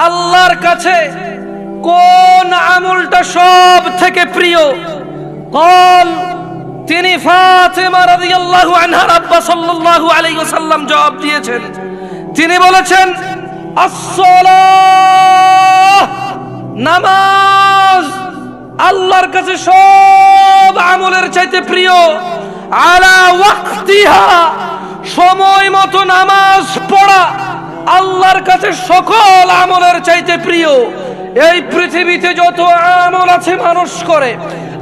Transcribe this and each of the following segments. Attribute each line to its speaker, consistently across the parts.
Speaker 1: আল্লাহর কাছে কোন আমলটা সব থেকে প্রিয়? কল তিনি ফাতেমা রাদিয়াল্লাহু আনহার আব্বা সাল্লাল্লাহু আলাইহি ওয়াসাল্লাম জবাব দিয়েছেন। তিনি বলেছেন আসসালাহ, নামাজ আল্লাহর কাছে সব আমলের চাইতে প্রিয়। আলা ওয়াক্তিহা, সময় মতো নামাজ পড়া আল্লাহর কাছে সকল আমলের চাইতে প্রিয়। এই পৃথিবীতে যত আমল আছে মানুষ করে,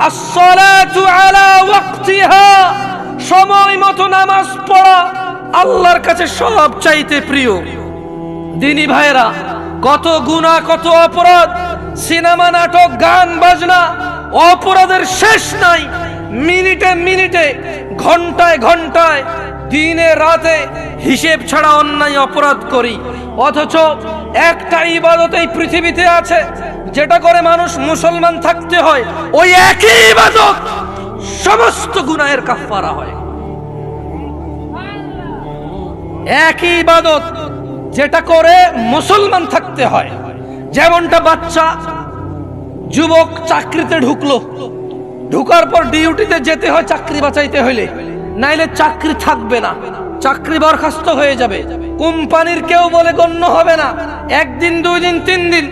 Speaker 1: আসসালাতু আলা ওয়াক্তিহা, সময় মতো নামাজ পড়া আল্লাহর কাছে সব চাইতে প্রিয়। দিনী ভাইরা, কত গুনাহ, কত অপরাধ, সিনেমা, নাটক, গান বাজনা, অপরাধের শেষ নাই। মিনিটে মিনিটে, ঘন্টায় ঘন্টায়, দিনে রাতে হিসেব ছাড়া অন্যায় অপরাধ করি। অথচ একটা ইবাদত এই পৃথিবীতে আছে যেটা করে মানুষ মুসলমান থাকতে হয়, ওই একই ইবাদত সমস্ত গুনাহের কাফারা হয়। একই ইবাদত যেটা করে মুসলমান থাকতে হয়। যেমনটা বাচ্চা যুবক চাকরিতে ঢুকলো, ঢুকার পর ডিউটিতে যেতে হয় চাকরি বাঁচাইতে হইলে, নাইলে চাকরি থাকবে না, চাকরি বরখাস্ত হয়ে যাবে, কোম্পানির কেউ বলে গণ্য হবে না। একদিন, দুই দিন, তিন দিন,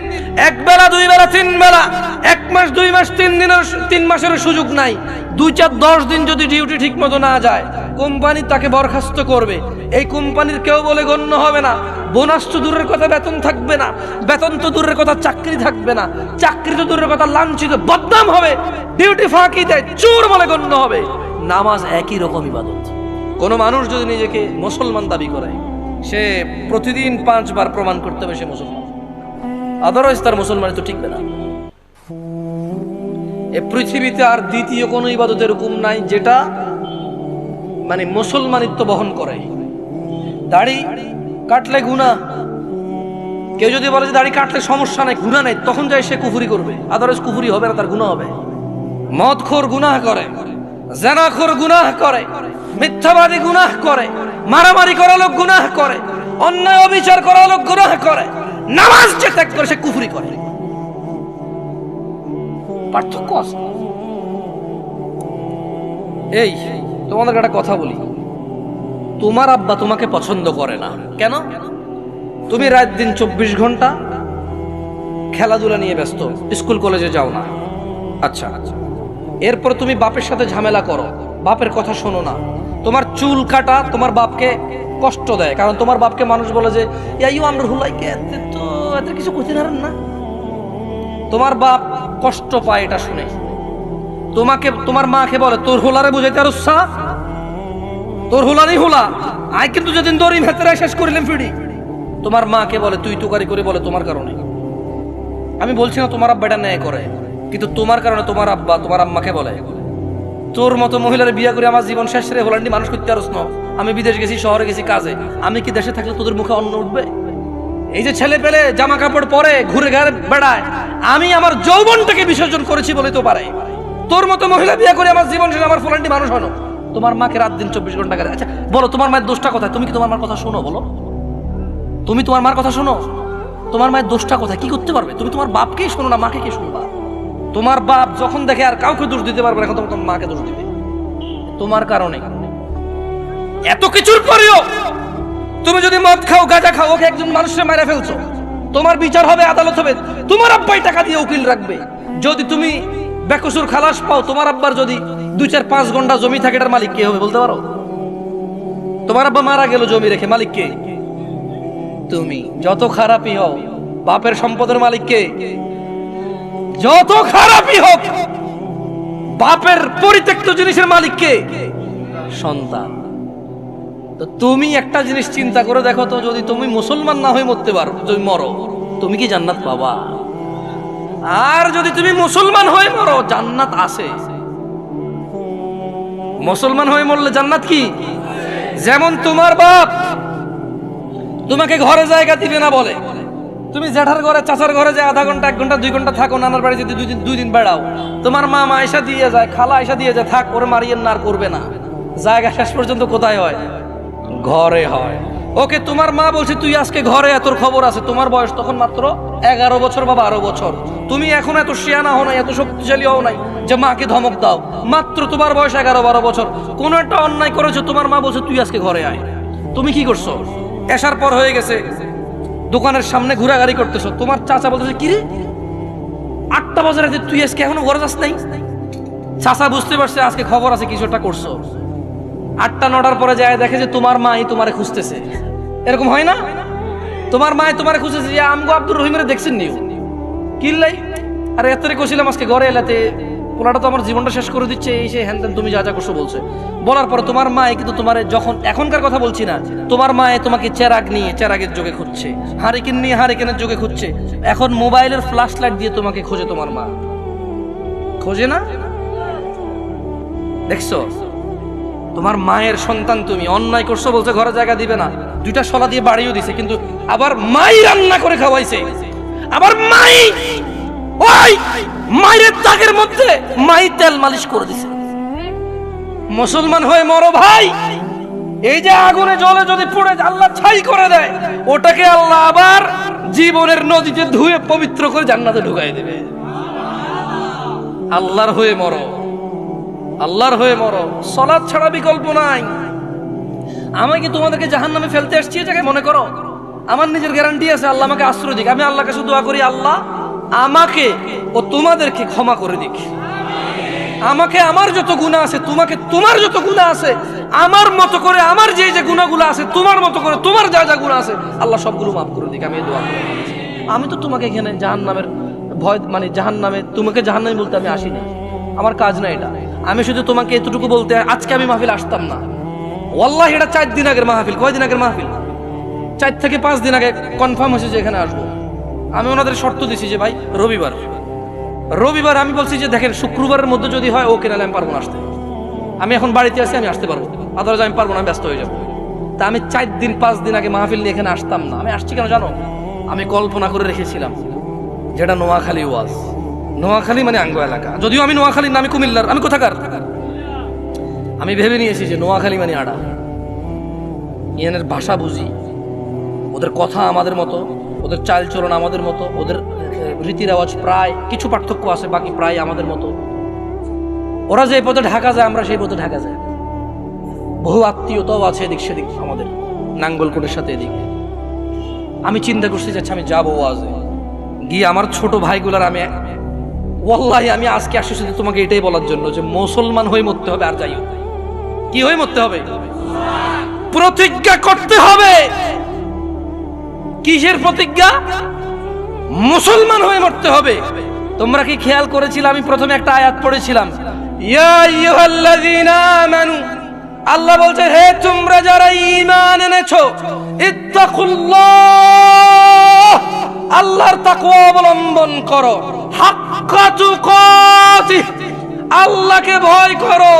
Speaker 1: এক বেলা, দুই বেলা, তিন বেলা, এক মাস, দুই মাস, 3 মাসের সুযোগ নাই। 2, 4, 10 দিন যদি ডিউটি ঠিক মতো না যায়, কোম্পানি তাকে বরখাস্ত করবে। এই কোম্পানির কেউ বলে গণ্য হবে না। বোনাস তো দূরের কথা, বেতন থাকবে না, বেতন তো দূরের কথা, চাকরি থাকবে না, চাকরি তো দূরের কথা, লাঞ্ছিত, বদনাম হবে, ডিউটি ফাঁকি দেয়, চোর বলে গণ্য হবে। নামাজ একই রকম ইবাদত। কোন মানুষ যদি নিজেকে মুসলমান দাবি করে, সে প্রতিদিন 5 বার প্রমাণ করতে হবে সে মুসলমান, আদারওয়াইজ তার মুসলমানি তো টিকবে না। এই পৃথিবীতে আর দ্বিতীয় কোন ইবাদত এরকম নাই যেটা মানে মুসলমানিত্ব বহন করে। দাড়ি কাটলে গুনাহ, কেউ যদি বলে যে দাড়ি কাটলে সমস্যা নাই, গুনাহ নাই, তখন যায় সে কুফরি করবে, আদারওয়াইজ কুফরি হবে না, তার গুনাহ হবে। মদখোর গুনাহ করে, জেনাখোর গুনাহ করে, মিথ্যাবাদী গুনাহ করে, মারামারি করা লোক গুনাহ করে, অন্যায় অবিচার করা লোক গুনাহ করে, নামাজ যে ত্যাগ করে সে কুফরি করে। পার্থক্য আছে। এই তোমাদের একটা কথা বলি, তোমার আব্বা তোমাকে পছন্দ করে না কেন? তুমি রাত দিন 24 ঘন্টা খেলাধুলা নিয়ে ব্যস্ত, স্কুল কলেজে যাও না। আচ্ছা, এরপর তুমি বাপের সাথে ঝামেলা করো, বাপের কথা শোনো না। তোমার চুল কাটা তোমার বাপকে কষ্ট দেয়, কারণ তোমার বাপকে মানুষ বলে যে ইয়াইও আমরা হুলাইকে তো এত কিছু করতে পারেন না। তোমার বাপ কষ্ট পায় এটা শুনে। তোমাকে, তোমার মাকে বলে তোর হোলারে বুঝাইতে আর উৎসাহ, তোর হোলারই হোলা আয়, কিন্তু যেদিন দড়ি ভেতরে শেষ করিলাম ফিডি। তোমার মাকে বলে তুই তুকারি করে, বলে তোমার কারণে। আমি বলছি না তোমার আব্বা এটা ন্যায় করে, কিন্তু তোমার কারণে তোমার আব্বা তোমার আম্মাকে বলে তোর মতো মহিলার বিয়ে করে আমার জীবন শেষ রে, হোলান্ডি মানুষ করতে পারছ না। আমি বিদেশ গেছি, শহরে গেছি কাজে, আমি কি দেশে থাকলে তোদের মুখে অন্ন উঠবে? এই যে ছেলে পেলে জামা কাপড় পরে ঘুরে ঘাড়ে বেড়ায়, আমি আমার যৌবনটাকে বিসর্জন করেছি বলে তো পারে। তোর মতো মহিলা বিয়ে করে আমার জীবন শেষ, আমার ফোলান্ডি মানুষ হলো। তোমার মাকে রাত দিন 24 ঘন্টা করে। আচ্ছা বলো, তোমার মায়ের দোষটা কোথায়? তুমি কি তোমার মার কথা শোনো? বলো, তুমি তোমার মার কথা শোনো? তোমার মায়ের দোষটা কোথায়? কি করতে পারবে? তুমি তোমার বাপকেই শোনো না, মাকে কি শুনবা? তোমার বাপ যখন দেখে আর কাউকে দোষ দিতে পারবে না, এখন তোমার মাকে দোষ দিবে তোমার কারণে। এত কিছুর পরেও তুমি যদি মদ খাও, গাঁজা খাও, ওকে একজন মানুষের মেরে ফেলছো, তোমার বিচার হবে, আদালত হবে, তোমার আব্বাই টাকা দিয়ে উকিল রাখবে। যদি তুমি বেকসুর খালাস পাও, তোমার আব্বার যদি 2, 4, 5 ঘন্টা জমি থাকে, এটার মালিক কে হবে বলতে পারো? তোমার আব্বা মারা গেল জমি রেখে, মালিক কে? তুমি। যত খারাপই হও, বাপের সম্পদের মালিক কে? যত খারাপই হোক, বাপের পরিত্যক্ত জিনিসের মালিক কে? সন্তান। তো তুমি একটা জিনিস চিন্তা করে দেখো তো, যদি তুমি মুসলমান না হয়ে মরতে পারো, যদি মরো, তুমি কি জান্নাত পাবা? আর যদি তুমি মুসলমান হয়ে মরো, জান্নাত আছে। মুসলমান হয়ে মরলে জান্নাত কি? যেমন তোমার বাপ তোমাকে ঘরে জায়গা দিবে না বলে তুমি জেঠার ঘরে, চাচার ঘরে যে আধা ঘন্টা, 1 ঘন্টা, 2 ঘন্টা থাকো, নানার বাড়ি যদি 2 দিন বেড়াও, তোমার মা আয়সা দিয়ে যায়, খালা আয়সা দিয়ে যায়, থাক ওরে মারিয়ে না, আর করবে না। জায়গা শেষ পর্যন্ত কোথায় হয়? ঘরে হয়। ওকে তোমার মা বলছে তুই আজকে ঘরে, তোর খবর আছে। তোমার বয়স তখন মাত্র 11 বছর বা 12 বছর। তুমি এখন এত শিয়ানা হও নাই, এত শক্তিশালী হও নাই যে মাকে ধমক দাও। মাত্র তোমার বয়স 11-12 বছর। কোন একটা অন্যায় করেছো, তোমার মা বলছে তুই আজকে ঘরে আয়। তুমি কি করছো? এসার পর হয়ে গেছে, দোকানের সামনে ঘোরাঘুরি করতেছো। তোমার চাচা বলতেছে কি রে 8টা বাজে রাতে তুই আজকে এখনো ঘরে যাস নাই? চাচা বুঝতে পারছে আজকে খবর আছে, কিছু একটা করছো। 8টা-9টার পরে যায় দেখে যে তোমার মাই তোমারে খুঁজতেছে। এরকম হয় না? তোমার মাই তোমারে খুঁজতেছে যে আমগো আব্দুর রহিমের দেখছেন নিও কিল্লাই, আরে এতরে কইছিলাম আজকে ঘরে এলাতে, পোলাটা তো আমার জীবনটা শেষ করে দিচ্ছে, এই সে হ্যান তুমি যা যা করছো বলছে। বলার পরে তোমার মা কিন্তু তোমার যখন, এখনকার কথা বলছি না, তোমার মা তোমাকে চেরাগ নিয়ে চেরাগের যোগে খুঁজছে, হারিকেন নিয়ে হারিকেনের যোগে খুঁজছে। এখন মোবাইলের ফ্ল্যাশ লাইট দিয়ে তোমাকে খোঁজে। তোমার মা খোঁজে না? দেখছো, তোমার মায়ের সন্তান তুমি, অন্যায় করছো বলছে ঘরে জায়গা দিবে না, 2টা শলা দিয়ে বাড়িও দিছে, কিন্তু আবার মাই রান্না করে খাওয়াইছে। আবার মাই ওই মায়ের দাগের মধ্যে মাই তেল মালিশ করে দিছে। মুসলমান হয়ে মরো ভাই। এই যে আগুনে জলে যদি পড়ে আল্লাহ ছাই করে দেয়, ওটাকে আল্লাহ আবার জীবনের নদীতে ধুয়ে পবিত্র করে জান্নাতে ঢুকাই দেবে। আল্লাহর হয়ে মরো, আল্লাহর হয়ে মরো। সালাত ছাড়া বিকল্প নাই। আমি কি তোমাদেরকে জাহান্নামে ফেলতে আসছি এটাকে মনে করো? আমার নিজের গ্যারান্টি আছে, আল্লাহ আমাকে আশ্রয় দিক। আমি আল্লাহর কাছে দোয়া করি, আল্লাহ আমাকে ও তোমাদেরকে ক্ষমা করে দিক। আমাকে আমার যত গুনাহ আছে, তোমাকে তোমার যত গুনাহ আছে, আমার মতো করে আমার যে যে গুনাহগুলো আছে, তোমার মতো করে তোমার যা যা গুনাহ আছে, আল্লাহ সবগুলো মাফ করে দিক। আমি এই দোয়া করি। আমি তো তোমাকে এখানে জাহান্নামের ভয়, মানে জাহান্নামে, তোমাকে জাহান্নামী বলতে আমি আসিনি, আমার কাজ না এটা। আমি শুধু তোমাকে এতটুকু বলতে, আজকে আমি মাহফিল আসতাম না। ওয়াল্লাহি এটা 4 দিন আগের মাহফিল। কয়দিন আগের মাহফিল? 4 থেকে 5 দিন আগে কনফার্ম হয়েছে যে এখানে আসবো। আমি ওনাদের শর্ত দিছি যে ভাই রবিবার আমি বলছি যে দেখেন শুক্রবারের মধ্যে যদি হয় ওকে, নাহলে আমি পারবো না আসতে। আমি এখন বাড়িতে আছি, আমি আসতে পারবো, আদারওয়াইজ আমি পারবো না, আমি ব্যস্ত হয়ে যাবো। তা আমি 4 দিন 5 দিন আগে মাহফিল নিয়ে এখানে আসতাম না। আমি আসছি কেন জানো? আমি কল্পনা করে রেখেছিলাম যেটা নোয়াখালী ওয়াজ। নোয়াখালী মানে আঙ্গ এলাকা, যদিও আমি নোয়াখালী না, আমি কুমিল্লার। আমি কোথাকার? আমি ভেবে নিয়েছি যে নোয়াখালী মানে আড়া। ইয়ানের ভাষা বুঝি, ওদের কথা আমাদের মতো, ওদের চাল চলন আমাদের মতো, ওদের রীতি রেওয়াজ প্রায় কিছু পার্থক্য আছে, বাকি প্রায় আমাদের মতো। ওরা যে পথে ঢাকা যায়, আমরা সেই পথে ঢাকা যাই। বহু আত্মীয়তাও আছে এদিক সেদিক, আমাদের নাঙ্গলকোটের সাথে এদিক। আমি চিন্তা করছি যাচ্ছি আমি যাবো ওয়াজে গিয়ে আমার ছোট ভাইগুলার আমি ওয়াল্লাহি আমি আজকে আসছি শুধু তোমাকে এটাই বলার জন্য যে মুসলমান হয়ে মরতে হবে। আর যাই হোক, কি হয়ে মরতে হবে? প্রতিজ্ঞা করতে হবে। কিসের প্রতিজ্ঞা? মুসলমান হয়ে মরতে হবে। তোমরা কি খেয়াল করেছিলে আমি প্রথমে একটা আয়াত পড়েছিলাম, ইয়া আইয়ুহাল্লাযীনা আমানু, আল্লাহ বলছে হে তোমরা যারা ঈমান এনেছো, ইত্তাকুল্লাহ, আল্লাহর তাকওয়া অবলম্বন করো, হাক্কা তুকাতিহ, আল্লাহকে ভয় করো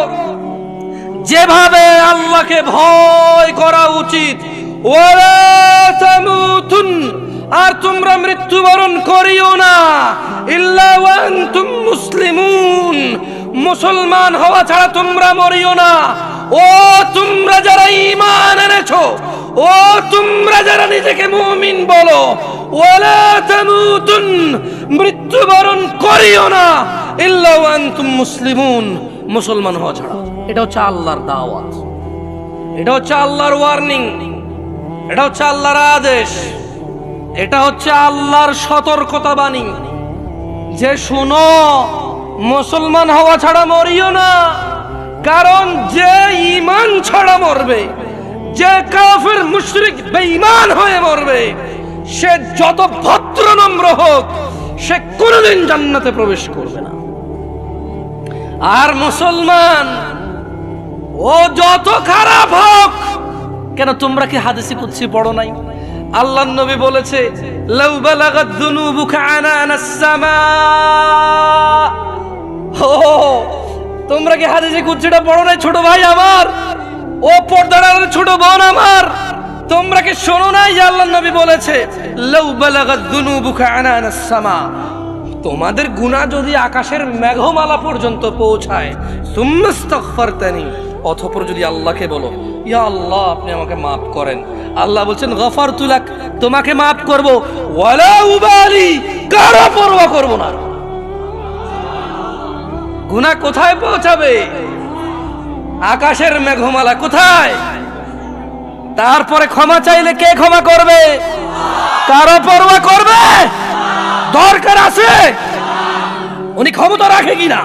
Speaker 1: যেভাবে আল্লাহকে ভয় করা উচিত। ওয়ালা তামুতুন, আর তোমরা মৃত্যুবরণ করিও না, ইল্লা ওয়া আনতুম মুসলিমুন, মুসলমান হওয়া ছাড়া তোমরা মরিও না। ও তোমরা যারা ঈমান এনেছো, ও তোমরা যারা নিজেকে মুমিন বলো, ওয়ালা তামুতুন, মৃত্যুবরণ করিও না, ইল্লা ওয়া আনতুম মুসলিমুন, মুসলমান হওয়া ছাড়া। এটা হচ্ছে আল্লাহর দাওয়াত, এটা হচ্ছে আল্লাহর ওয়ার্নিং, এটা হচ্ছে আল্লাহর আদেশ, এটা হচ্ছে আল্লাহর সতর্কতা বাণী যে শোনো, মুসলমান হওয়া ছাড়া মরিও না। কারণ যে ঈমান ছাড়া মরবে, যে কাফের মুশরিক বেঈমান হয়ে মরবে, সে যত ভদ্র নম্র হোক, সে কোনোদিন জান্নাতে প্রবেশ করবে না। আর মুসলমান ও যত খারাপ হোক কেন, তোমরা কি হাদিসে কুদসি পড়ো নাই? আল্লাহর নবী বলেছে, লাউ বালাগাত যুনুবুকা আনানাস সামা। ও তোমরা কি হাদিসে কুদসিটা পড়ো নাই ছোট ভাই আমার, ও পর্দার ছোট বোন আমার? তোমরা কি শোনো নাই যে আল্লাহর নবী বলেছে, লাউ বালাগাত যুনুবুকা আনানাস সামা, তোমাদের গুনাহ যদি আকাশের মেঘমালা পর্যন্ত পৌঁছায়, সুম্মাস্তাগফারতানি, অতঃপর যদি আল্লাহকে বলো, ইয়া আল্লাহ আপনি আমাকে মাফ করেন। আল্লাহ বলছেন গফারতু লাক, তোমাকে মাফ করব, ওয়ালা উবালি, কারো পরোয়া করব না। গুনাহ কোথায় পৌঁছাবে? আকাশের মেঘমালা কোথায়? তারপরে ক্ষমা চাইলে কে ক্ষমা করবে? কারো পরোয়া করবে? দরকার আছে উনি ক্ষমতা রাখে কিনা।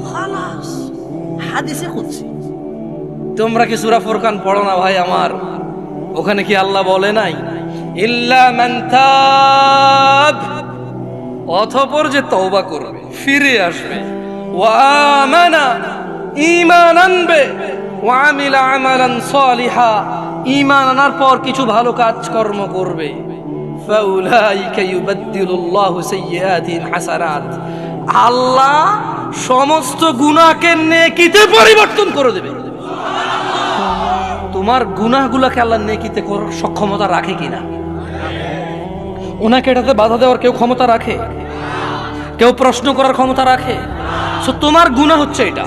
Speaker 1: খালাস, হাদিসে কুদসি। তোমরা কি সূরা ফুরকান পড়ো না ভাই আমার? ওখানে কি আল্লাহ বলে নাই ইল্লা মান তাব, অতঃপর যে তওবা করবে, ফিরে আসবে, ওয়া আমানা, ঈমান আনবে, ওয়া আমিলা আমালান সালিহা, ঈমান আনার পর কিছু ভালো কাজ কর্ম করবে, ফাউলাইকা ইউবাদদিলুল্লাহু সাইয়্যাতিহিম হাসানাত, আল্লাহ সমস্ত গুনাহকে নেকিতে পরিবর্তন করে দেবে। তোমার গুনাহগুলোকে আল্লাহ নেকিতে করার সক্ষমতা রাখে কিনা? ওনাকে এটাতে বাধা দেওয়ার কেউ ক্ষমতা রাখে? কেউ প্রশ্ন করার ক্ষমতা রাখে? সো তোমার গুনাহ হচ্ছে এটা।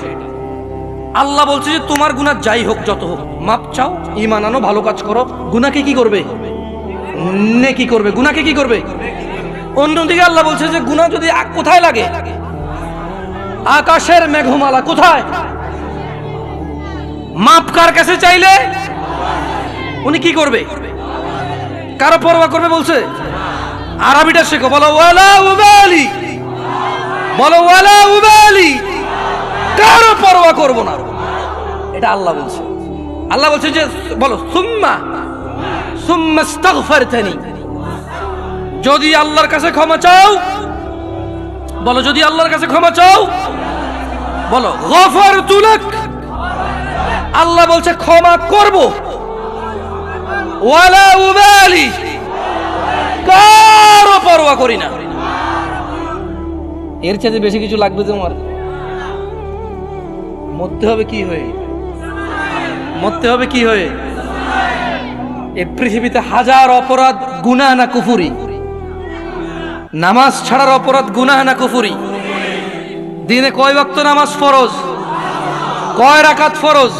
Speaker 1: আল্লাহ বলছে যে তোমার গুনাহ যাই হোক, যত হোক, মাপ চাও, ঈমান আনো, ভালো কাজ করো, গুনাহকে কি করবে? নেকি করবে। গুনাহকে কি করবে? অন্যদিকে আল্লাহ বলছে যে গুনাহ যদি কোথায় লাগে? আকাশের মেঘমালা কোথায়? মাপ কার কাছে চাইলে উনি কি করবে? কারো পরোয়া করবে বলছে? আরবিটা শেখো, বলো ওয়ালা উবালি, বলো ওয়ালা উবালি, কারো পরোয়া করব না। এটা আল্লাহ বলছে। আল্লাহ বলছে যে বলো সুম্মা আস্তাগফারতানি, যদি আল্লাহর কাছে ক্ষমা চাও, বলো যদি আল্লাহর কাছে ক্ষমা চাও, বলো গফারতু লাক, আল্লাহ বলছে ক্ষমা করব, ওয়ালা উবালি, কারো পরোয়া করি না। এর চাইতে বেশি কিছু লাগবে তোমার? মরতে হবে কি হয়ে? মরতে হবে কি হয়ে? এই পৃথিবীতে হাজার অপরাধ, গুনাহ না কুফরি? নামাজ ছাড়ার অপরাধ গুনাহ না কুফরি? দিনে কয় ওয়াক্ত নামাজ ফরজ? কয় রাকাত ফরজ?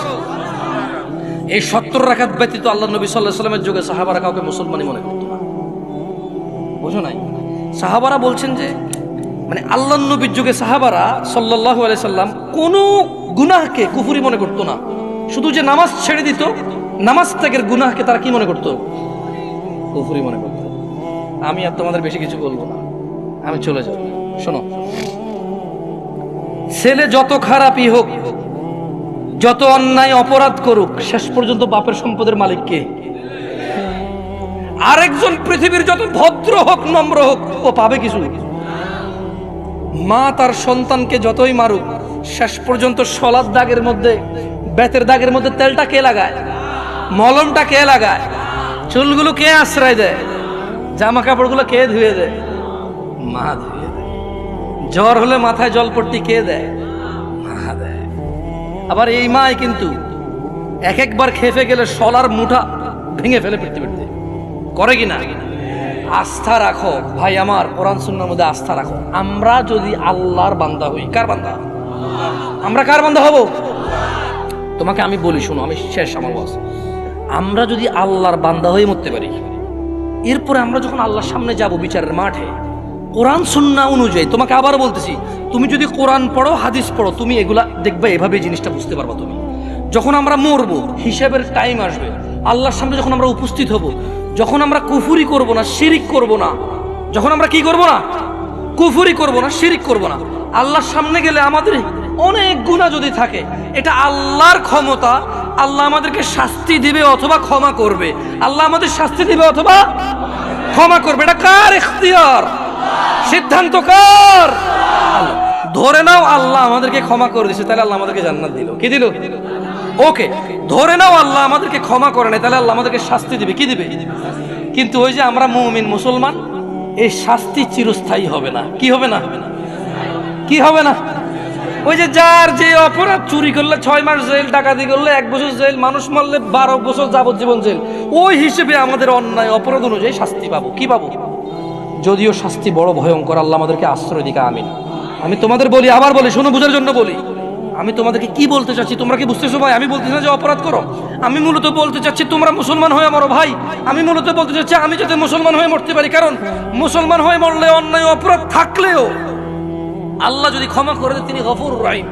Speaker 1: এই 70 রাকাত ব্যতীত আল্লাহ নবী সাল্লাল্লাহু আলাইহি ওয়াসাল্লামের যুগে সাহাবারা কাউকে মুসলমানই মনে করত না। বুঝো নাই? সাহাবারা বলছেন যে মানে আল্লাহর নবীর যুগে সাহাবারা সাল্লাল্লাহু আলাইহি সাল্লাম কোন গুনাহকে কুফরি মনে করত না। শুধু যে নামাজ ছেড়ে দিত, নামাজ ত্যাগের গুনাহকে তারা কি মনে করত? কুফরি মনে করত। আমি আর তোমাদের বেশি কিছু বলবো না, আমি চলে যাব। শোনো, ছেলে যত খারাপই হোক, যত অন্যায় অপরাধ করুক, শেষ পর্যন্ত বাপের সম্পদের মালিক কে? আরেকজন পৃথিবীর যত ভদ্র হোক, নম্র হোক, ও পাবে কিছু? মা তার সন্তানকে যতই মারুক, শেষ পর্যন্ত শলার দাগের মধ্যে, বেতের দাগের মধ্যে তেলটা কে লাগায়? মলমটা কে লাগায়? চুলগুলো কে আশ্রয় দেয়? জামা কাপড়গুলো কে ধুয়ে দেয়? মা ধুয়ে দেয়। জ্বর হলে মাথায় জলপট্টি কে দেয়? মা দেয়। আবার এই মাই কিন্তু এক একবার খেপে গেলে শলার মুঠা ভেঙে ফেলে পিটতে পিটতে, করে কিনা? আস্থা রাখো ভাই আমার, কোরআন সুন্নাহর মধ্যে আস্থা রাখো। আমরা যদি আল্লাহর বান্দা হই, কার বান্দা? আমরা কার বান্দা হব? তোমাকে আমি বলি, শোনো, আমি শেষ আমার বস। আমরা যদি আল্লাহর বান্দা হয়ে মরতে পারি, এরপরে আমরা যখন আল্লাহর সামনে যাব বিচারের মাঠে, কোরআন সুন্নাহ অনুযায়ী, তোমাকে আবার বলতেছি, তুমি যদি কোরআন পড়ো, হাদিস পড়ো, তুমি এগুলা দেখবে, এভাবে জিনিসটা বুঝতে পারবা। তুমি যখন আমরা মরবো, হিসাবের টাইম আসবে, আল্লাহর সামনে যখন আমরা উপস্থিত হব, যখন আমরা কুফরি করব না, শিরিক করব না, যখন আমরা কি করব না, কুফরি করব না, শিরিক করব না, আল্লাহর সামনে গেলে আমাদের অনেক গুনাহ যদি থাকে, এটা আল্লাহর ক্ষমতা। আল্লাহ আমাদেরকে শাস্তি দিবে অথবা ক্ষমা করবে। আল্লাহ আমাদের শাস্তি দিবে অথবা ক্ষমা করবে। এটা কার ইখতিয়ার? সিদ্ধান্ত কার? আল্লাহ। ধরে নাও আল্লাহ আমাদেরকে ক্ষমা করে দিয়েছে, তাহলে আল্লাহ আমাদেরকে জান্নাত দিল। কি দিল? ওকে। ধরে নাও আল্লাহ আমাদেরকে ক্ষমা করে নাই, তাহলে আল্লাহ আমাদেরকে শাস্তি দিবে। কি দিবে? কিন্তু ওই যে আমরা মুমিন মুসলমান, এই শাস্তি চিরস্থায়ী হবে না। কি হবে না? কি হবে না? ওই যে যার যে অপরাধ, চুরি করলে 6 মাস জেল, ডাকাতি করলে 1 বছর জেল, মানুষ মারলে 12 বছর যাবজ্জীবন জেল, ওই হিসেবে আমাদের অন্যায় অপরাধ অনুযায়ী শাস্তি পাবো। কি পাবো? যদিও শাস্তি বড় ভয়ঙ্কর, আল্লাহ আমাদেরকে আশ্রয় দিকে। আমিন। আমি তোমাদের বলি, আবার বলি, শোনো, বুঝার জন্য বলি, আমি তোমাদেরকে কি বলতে চাচ্ছি তোমরা কি বুঝতেছো ভাই? আমি বলতেছি না যে অপরাধ করো, আমি মূলত বলতে চাচ্ছি তোমরা মুসলমান হয়ে মরো ভাই। আমি মূলত বলতে চাচ্ছি আমি যাতে মুসলমান হয়ে মরতে পারি, কারণ মুসলমান হয়ে মরলে অন্যায় অপরাধ থাকলেও আল্লাহ যদি ক্ষমা করে দেন তিনি গফুর রহিম,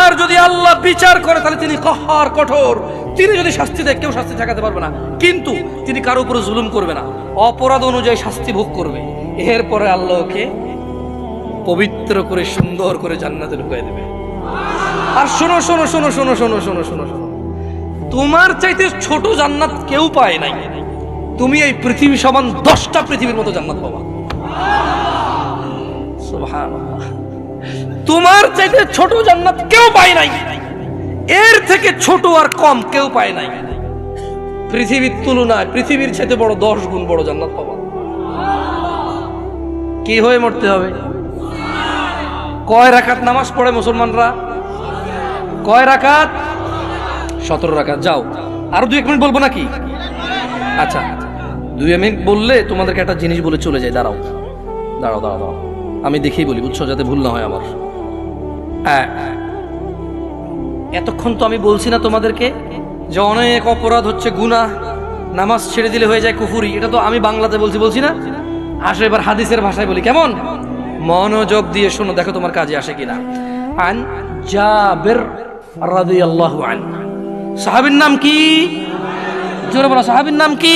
Speaker 1: আর যদি আল্লাহ বিচার করে তাহলে তিনি কহ্হার কঠোর। তিনি যদি শাস্তি দেয় কেউ শাস্তি ঠেকাতে পারবে না, কিন্তু তিনি কারো উপরে জুলুম করবে না, অপরাধ অনুযায়ী শাস্তি ভোগ করবে। এরপরে আল্লাহকে পবিত্র করে সুন্দর করে জান্নাতে ঢুকিয়ে দেবে। আর শোনো শোনো শোনো শোনো শোনো শোনো শোনো শোনো, তোমার চাইতে ছোট জান্নাত কেউ পায় নাই। তুমি এই পৃথিবী সমান 10টা পৃথিবীর মতো জান্নাত পাবা। সুবহানাল্লাহ। তোমার চাইতে ছোট জান্নাত কেউ পায় নাই, এর থেকে ছোট আর কম কেউ পায় নাই। পৃথিবীর তুলনায় পৃথিবীর চাইতে বড় 10 গুণ বড় জান্নাত পাবা। কি হয়ে মরতে হবে? কয় রাকাত নামাজ পড়ে মুসলমানরা? কয় রাকাত? 17 রাকাত। যাও, আরো 2 মিনিট বলবো নাকি? আচ্ছা, 2 মিনিট বললে তোমাদেরকে একটা জিনিস বলে চলে যায়। দাঁড়াও দাঁড়াও দাঁড়াও দাঁড়াও, আমি দেখেই বলি, বুঝছো, যাতে ভুল না হয় আমার। এতক্ষণ তো আমি বলছি না তোমাদেরকে যে অনেক অপরাধ হচ্ছে গুনাহ, নামাজ ছেড়ে দিলে হয়ে যায় কুফরি। এটা তো আমি বাংলাতে বলছি না? আসো এবার হাদিসের ভাষায় বলি, কেমন? মনোযোগ দিয়ে শোনো, দেখো তোমার কাজে আসে কিনা। আন জাবির রাদিয়াল্লাহু আনহু, সাহাবীর নাম কি? জোরে বলো, সাহাবীর নাম কি?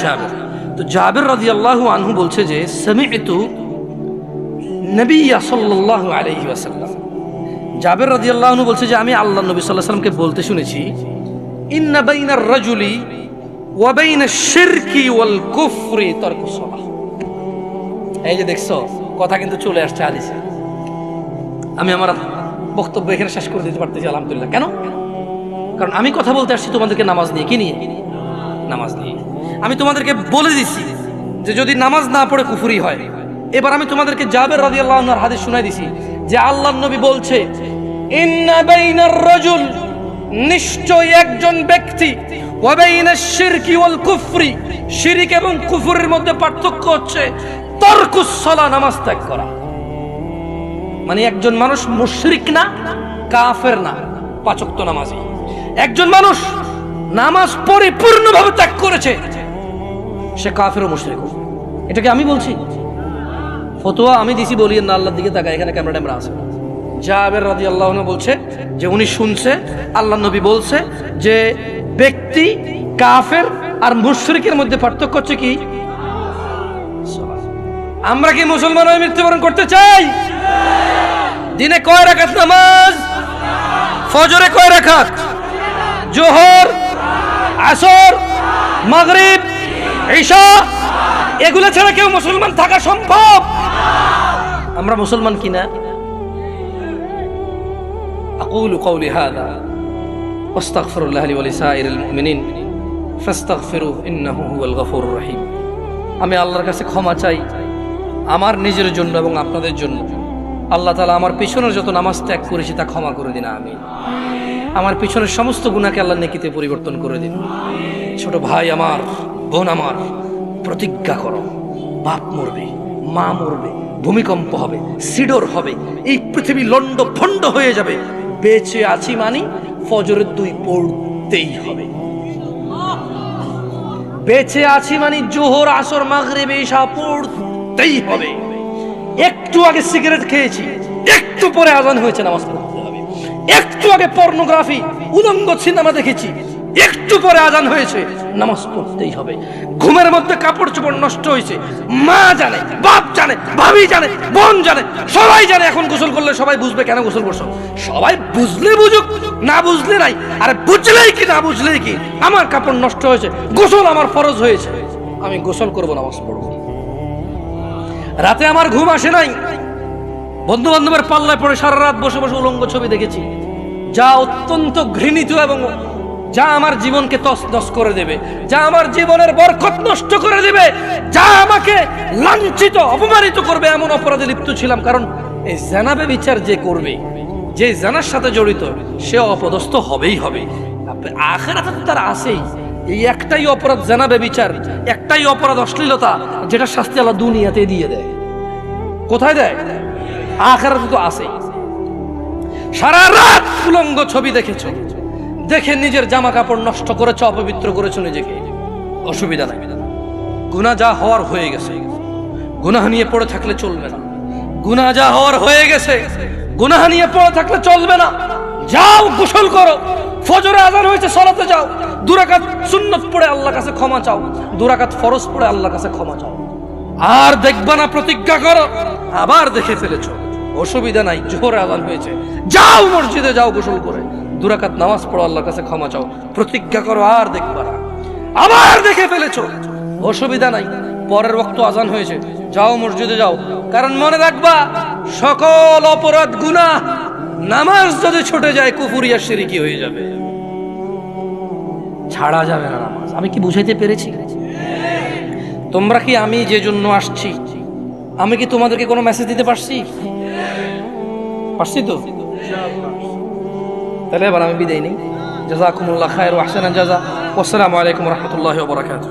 Speaker 1: জাবির। তো জাবির রাদিয়াল্লাহু আনহু বলছে যে সামি'তু নবী সাল্লাল্লাহু আলাইহি ওয়াসাল্লাম, জাবির রাদিয়াল্লাহু আনহু বলছে যে আমি আল্লাহর নবী সাল্লাল্লাহু আলাইহি ওয়াসাল্লামকে বলতে শুনেছি, ইন্না বাইনার রাজুলি ওয়া বাইনাশ শিরকি ওয়াল কুফরি তারকুস সালাহ। এই যে দেখছো, কথা কিন্তু চলে আসছে হাদিসে। আমি আমার বক্তব্য এখানে শেষ করে দিতে পারতেছি আলহামদুলিল্লাহ। কেন? কারণ আমি কথা বলতে আসছি তোমাদেরকে নামাজ নিয়ে। কি নিয়ে? নামাজ নিয়ে। আমি তোমাদেরকে বলে দিছি যে যদি নামাজ না পড়ে কুফরি হয়। এবার আমি তোমাদেরকে জাবির রাদিয়াল্লাহু আনহুর হাদিস শুনাই দিছি যে আল্লাহর নবী বলছে, ইন্না বাইনার রাজুল, নিশ্চয় একজন ব্যক্তি, ওয়া বাইনাশ শিরকি ওয়াল কুফরি, শিরক এবং কুফরের মধ্যে পার্থক্য হচ্ছে তারকুস সালাহ, নামাজ ত্যাগ করা। মানে একজন মানুষ মুশরিক না, কাফের না, 5 ওয়াক্ত নামাজি। একজন মানুষ নামাজ পরিপূর্ণভাবে ত্যাগ করেছে, সে কাফের ও মুশরিক। এটাকে আমি বলছি, ফতোয়া আমি দিছি, বলি না, আল্লাহর দিকে তাকায়, এখানে ক্যামেরা ট্যামেরা আছে। জাবির রাদিয়াল্লাহু আনহু বলছে যে উনি শুনছে আল্লাহর নবী বলছে যে ব্যক্তি কাফের আর মুশরিকের মধ্যে পার্থক্য হচ্ছে কি? আমরা কি মুসলমান হয়ে মৃত্যুবরণ করতে চাই? দিনে কয় রাকাত নামাজ? ফজরে কয় রাকাত? জোহর, আসর, মাগরিব, ঈশা, এগুলো ছাড়া কেউ মুসলমান থাকা সম্ভব? আমরা মুসলমান কিনা? আকুলু কওলি হাযা ওয়াস্তাগফিরুল্লাহ লি ওয়া লিসাইরিল মুমিনিন ফাস্তাগফিরুহু ইন্নাহু হুয়াল গফুরুর রহিম। আমি আল্লাহর কাছে ক্ষমা চাই আমার নিজের জন্য এবং আপনাদের জন্য। আল্লাহ তাআলা আমার পিছনের যত নামাজ ত্যাগ করেছি তা ক্ষমা করে দিন, আমিন। আমার পিছনের সমস্ত গুনাহকে আল্লাহ নেকিতে পরিবর্তন করে দিন। ছোট ভাই আমার, বোন আমার, প্রতিজ্ঞা করো, বাপ মরবে, মা মরবে, ভূমিকম্প হবে, সিডর হবে, এই পৃথিবী লন্ড ভন্ড হয়ে যাবে, বেঁচে আছি মানে ফজরের 2 পড়তেই হবে। বেঁচে আছি মানে জোহর, আসর, মাগরিব, ঈশা পড়তেই হবে। একটু আগে সিগারেট খেয়েছি, একটু পরে আজান হয়েছে, নামাজ পড়তে হবে। একটু আগে পর্নোগ্রাফি, উলঙ্গ সিনেমা দেখেছি, একটু পরে আজান হয়েছে, নামাজ পড়তেই হবে। ঘুমের মধ্যে কাপড় চোপড় নষ্ট হয়েছে, মা জানে, বাপ জানে, ভাবি জানে, বোন জানে, সবাই জানে। এখন গোসল করলে সবাই বুঝবে কেন গোসল করছো। সবাই বুঝলে বুঝুক, না বুঝলে নাই। আরে বুঝলেই কি না বুঝলেই কি, আমার কাপড় নষ্ট হয়েছে, গোসল আমার ফরজ হয়েছে, আমি গোসল করবো, নামাজ পড়বো। রাতে আমার ঘুম আসে নাই, বন্ধু বান্ধবের পাল্লায় পড়ে সারা রাত বসে বসে উলঙ্গ ছবি দেখেছি, যা অত্যন্ত ঘৃণিত এবং যা আমার জীবনকে তছনছ করে দেবে, যা আমার জীবনের বরকত নষ্ট করে দেবে, যা আমাকে লাঞ্ছিত অপমানিত করবে, এমন অপরাধে লিপ্ত ছিলাম। কারণ এই জানাবে বিচার যে করবে, যে জানার সাথে জড়িত, সে অপদস্থ হবেই হবে। আখিরাতে তো তার আছেই। এই একটাই অপরাধ জানাবে বিচার, একটাই অপরাধ অশ্লীলতা, যেটা শাস্তি আল্লাহ দুনিয়াতে দিয়ে দেয়। কোথায় দেয়? আখিরাতে তো আছেই। সারা রাত উলঙ্গ ছবি দেখেছো, দেখে নিজের জামা কাপড় নষ্ট করেছো, অপবিত্র করেছো নিজেকে, অসুবিধা নাই। গুনাহ যা হওয়ার হয়ে গেছে, গুনাহ নিয়ে পড়ে থাকলে চলবে না। গুনাহ যা হওয়ার হয়ে গেছে, গুনাহ নিয়ে পড়ে থাকলে চলবে না। যাও গোসল করো, ফজরে আযান হয়েছে সালাতে যাও, 2 রাকাত সুন্নাত পড়ে আল্লাহর কাছে ক্ষমা চাও, 2 রাকাত ফরজ পড়ে আল্লাহর কাছে ক্ষমা চাও। আর দেখবা না, প্রতিজ্ঞা করো। আবার দেখে ফেলেছো, অসুবিধা নাই, জোহরে আযান হয়েছে, যাও মসজিদে যাও গোসল করে 2 রাকাত নামাজ পড়ো, আল্লাহর কাছে ক্ষমা চাও, প্রতিজ্ঞা করো আর দেখবা না। আবার দেখে ফেলেছো, অসুবিধা নাই, পরের ওয়াক্ত আযান হয়েছে, যাও মসজিদে যাও। কারণ মনে রাখবা, সকল অপরাধ গুনাহ নামাজ যদি ছুটে যায় কুফরিয়া শিরকি হয়ে যাবে, ছাড়া যাবে না নামাজ। আমি কি বুঝাইতে পেরেছি? তোমরা কি, আমি যে জন্য আসছি, আমি কি তোমাদেরকে কোনো মেসেজ দিতে পারছি? পারছি তো? তাহলে এবার আমি বিদায় নেই। জাযাকুমুল্লাহ খায়র ওয়া আহসানাল জাযা। ওয়াসসালামু আলাইকুম ওয়া রাহমাতুল্লাহি ওয়া বারাকাতুহু।